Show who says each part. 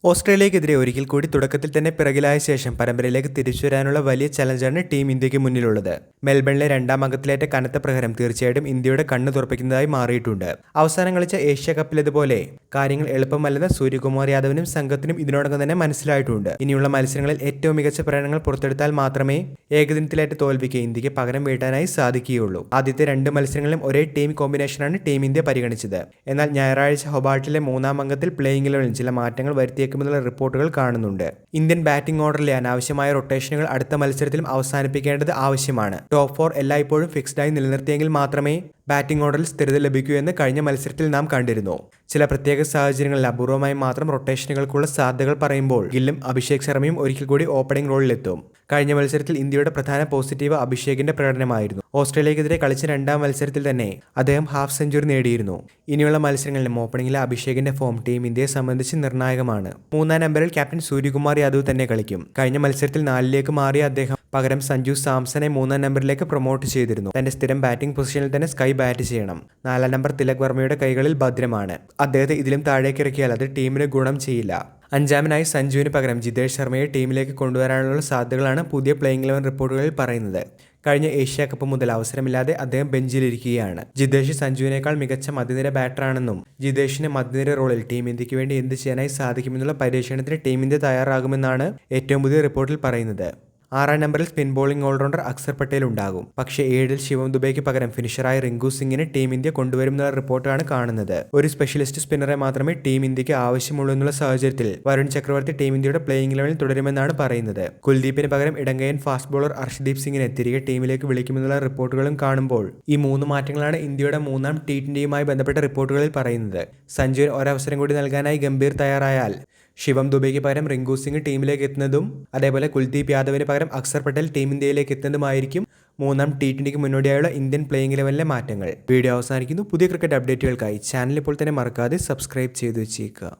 Speaker 1: ഓസ്ട്രേലിയക്കെതിരെ ഒരിക്കൽ കൂടി തുടക്കത്തിൽ തന്നെ പിറകിലായ ശേഷം പരമ്പരയിലേക്ക് തിരിച്ചുവരാനുള്ള വലിയ ചലഞ്ചാണ് ടീം ഇന്ത്യക്ക് മുന്നിലുള്ളത്. മെൽബണിലെ രണ്ടാം അംഗത്തിലേറ്റ കനത്ത പ്രഹരം തീർച്ചയായിട്ടും ഇന്ത്യയുടെ കണ്ണ് തുറപ്പിക്കുന്നതായി മാറിയിട്ടുണ്ട്. അവസാനം കളിച്ച ഏഷ്യ കപ്പിലേതുപോലെ കാര്യങ്ങൾ എളുപ്പമല്ലെന്ന് സൂര്യകുമാർ യാദവിനും സംഘത്തിനും ഇതിനോടകം തന്നെ മനസ്സിലായിട്ടുണ്ട്. ഇനിയുള്ള മത്സരങ്ങളിൽ ഏറ്റവും മികച്ച പ്രകടനങ്ങൾ പുറത്തെടുത്താൽ മാത്രമേ ഏകദിനത്തിലേറ്റ തോൽവിക്ക് ഇന്ത്യക്ക് പകരം വീട്ടാനായി സാധിക്കുകയുള്ളൂ. ആദ്യത്തെ 2 മത്സരങ്ങളിലും ഒരേ ടീം കോമ്പിനേഷനാണ് ടീം ഇന്ത്യ പരിഗണിച്ചത്. എന്നാൽ ഞായറാഴ്ച ഹൊബാർട്ടിലെ 3-ാം അംഗത്തിൽ പ്ലേയിങ് ഇലവനിൽ ചില മാറ്റങ്ങൾ വരുത്തിയേക്കുമെന്നുള്ള റിപ്പോർട്ടുകൾ കാണുന്നുണ്ട്. ഇന്ത്യൻ ബാറ്റിംഗ് ഓർഡറിലെ അനാവശ്യമായ റൊട്ടേഷനുകൾ അടുത്ത മത്സരത്തിലും അവസാനിപ്പിക്കേണ്ടത് ആവശ്യമാണ്. ടോപ്പ് 4 എല്ലായ്പ്പോഴും ഫിക്സ്ഡായി നിലനിർത്തിയെങ്കിൽ മാത്രമേ ബാറ്റിംഗ് ഓർഡറിൽ സ്ഥിരത ലഭിക്കൂ എന്ന് കഴിഞ്ഞ മത്സരത്തിൽ നാം കണ്ടിരുന്നു. ചില പ്രത്യേക സാഹചര്യങ്ങളിൽ അപൂർവമായി മാത്രം റൊട്ടേഷനുകൾക്കുള്ള സാധ്യതകൾ പറയുമ്പോൾ ഗില്ലും അഭിഷേക് ശർമ്മയും ഒരിക്കൽ കൂടി ഓപ്പണിംഗ് റോളിലെത്തും. കഴിഞ്ഞ മത്സരത്തിൽ ഇന്ത്യയുടെ പ്രധാന പോസിറ്റീവ് അഭിഷേകിന്റെ പ്രകടനമായിരുന്നു. ഓസ്ട്രേലിയക്കെതിരെ കളിച്ച 2-ാം മത്സരത്തിൽ തന്നെ അദ്ദേഹം ഹാഫ് സെഞ്ചുറി നേടിയിരുന്നു. ഇനിയുള്ള മത്സരങ്ങളിലും ഓപ്പണിംഗിലെ അഭിഷേകിന്റെ ഫോം ടീം ഇന്ത്യയെ സംബന്ധിച്ച് നിർണായകമാണ്. 3-ാം നമ്പറിൽ ക്യാപ്റ്റൻ സൂര്യകുമാർ യാദവ് തന്നെ കളിക്കും. കഴിഞ്ഞ മത്സരത്തിൽ 4-ലേക്ക് മാറിയ അദ്ദേഹം പകരം സഞ്ജു സാംസനെ 3-ാം നമ്പറിലേക്ക് പ്രൊമോട്ട് ചെയ്തിരുന്നു. തന്റെ സ്ഥിരം ബാറ്റിംഗ് പൊസിഷനിൽ തന്നെ സ്കൈ ബാറ്റ് ചെയ്യണം. 4-ാം നമ്പർ തിലക് വർമ്മയുടെ കൈകളിൽ ഭദ്രമാണ്. അദ്ദേഹത്തെ ഇതിലും താഴേക്ക് ഇറക്കിയാൽ അത് ടീമിന് ഗുണം ചെയ്യില്ല. 5-ാമനായി സഞ്ജുവിന് പകരം ജിതേഷ് ശർമ്മയെ ടീമിലേക്ക് കൊണ്ടുവരാനുള്ള സാധ്യതകളാണ് പുതിയ പ്ലേയിങ് 11 റിപ്പോർട്ടുകളിൽ പറയുന്നത്. കഴിഞ്ഞ ഏഷ്യ കപ്പ് മുതൽ അവസരമില്ലാതെ അദ്ദേഹം ബെഞ്ചിലിരിക്കുകയാണ്. ജിതേഷ് സഞ്ജുവിനേക്കാൾ മികച്ച മധ്യനിര ബാറ്ററാണെന്നും ജിതേഷിന് മധ്യനിര റോളിൽ ടീം ഇന്ത്യക്ക് വേണ്ടി എന്ത് ചെയ്യാനായി സാധിക്കുമെന്നുള്ള പരീക്ഷണത്തിന് ടീം ഇന്ത്യ തയ്യാറാകുമെന്നാണ് ഏറ്റവും പുതിയ റിപ്പോർട്ടിൽ പറയുന്നത്. 6-ാം നമ്പറിൽ spin bowling allrounder Axar Patel ഉണ്ടാകും. പക്ഷേ 7-ൽ ശിവം ദുബെയ്ക്ക് പകരം ഫിനിഷറായ റിങ്കു സിംഗിനെ ടീം ഇന്ത്യ കൊണ്ടുവരുമെന്നുള്ള റിപ്പോർട്ടാണ് കാണുന്നത്. ഒരു സ്പെഷ്യലിസ്റ്റ് സ്പിന്നറെ മാത്രമേ ടീം ഇന്ത്യക്ക് ആവശ്യമുള്ളൂ എന്നുള്ള സാഹചര്യത്തിൽ വരുൺ ചക്രവർത്തി ടീം ഇന്ത്യയുടെ പ്ലേയിങ് ഇലവനിൽ തുടരുമെന്നാണ് പറയുന്നത്. കുൽദീപിന് പകരം ഇടങ്കയൻ ഫാസ്റ്റ് ബോളർ അർഷ്ദീപ് സിംഗിനെ തിരികെ ടീമിലേക്ക് വിളിക്കുമെന്നുള്ള റിപ്പോർട്ടുകളും കാണുമ്പോൾ ഈ 3 മാറ്റങ്ങളാണ് ഇന്ത്യയുടെ 3-ാം T20യുമായി ബന്ധപ്പെട്ട റിപ്പോർട്ടുകളിൽ പറയുന്നത്. സഞ്ജുവിന് ഒരവസരം കൂടി നൽകാനായി ഗംഭീർ തയ്യാറായാൽ ശിവം ദുബെയ്ക്ക് പകരം റിങ്കു സിംഗ് ടീമിലേക്ക് എത്തുന്നതും അതേപോലെ കുൽദീപ് യാദവിന് പകരം അക്സർ പട്ടേൽ ടീം ഇന്ത്യയിലേക്ക് എത്തുന്നതുമായിരിക്കും 3-ാം T20ക്ക് മുന്നോടിയായുള്ള ഇന്ത്യൻ പ്ലേയിങ് ഇലവനിലെ മാറ്റങ്ങൾ. വീഡിയോ അവസാനിക്കുന്നു. പുതിയ ക്രിക്കറ്റ് അപ്ഡേറ്റുകൾക്കായി ചാനൽ ഇപ്പോൾ തന്നെ മറക്കാതെ സബ്സ്ക്രൈബ് ചെയ്തു വെച്ചേക്കുക.